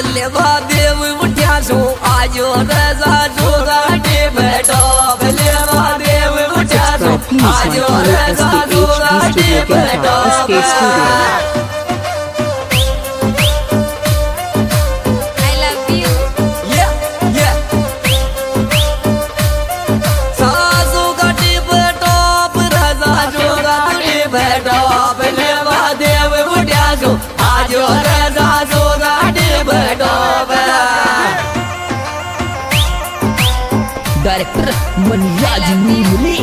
लेवा देव उठ्या सो आजो रजा जोगाटे बैठो लेवा देव उठ्या सो आजो रजा जोगाटे बैठो डायरेक्टर मनराज नीमले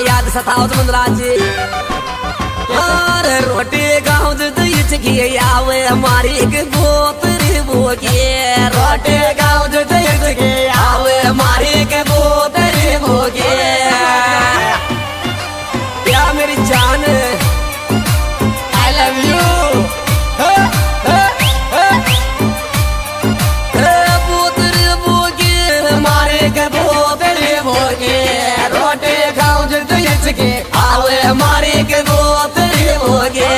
याद सताओ मनराज रोटी गाँव दही आवे हमारी एक गोतरी भोगे रोटी गाँव दही आवे हमारी एक गोतरी भोगे क्या मेरी जान I love you गोतरी भोगे हमारी एक गोतरी भोगे रोटी गाँव दही आवे हमारी एक गोतरी भोगे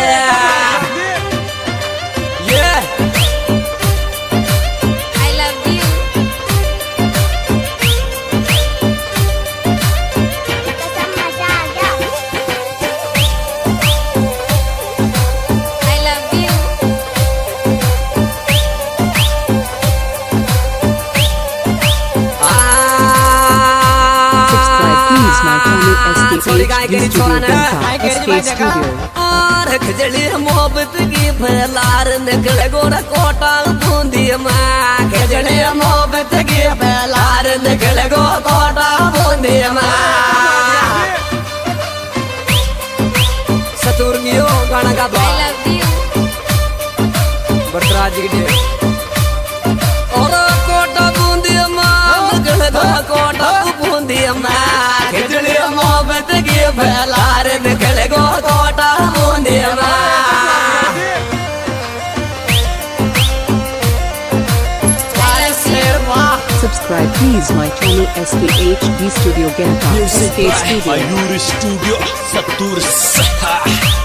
खजड़ी मोहब्बत की फैलार निकल गोरा कोटा बूंदी माँ खजड़ी मोहब्बत की फैलार निकल गो कोटा बूंदी माँ सतुर्गियो गाना का बरतराज की और कोटा बूंदी माँ निकल गो कोटा बूंदी माँ खजड़ी मोहब्बत की फैलार निकल गो कोटा बूंदी माँ Subscribe please my channel SKHD Studio Genka SK Studio Ayur Studio Satur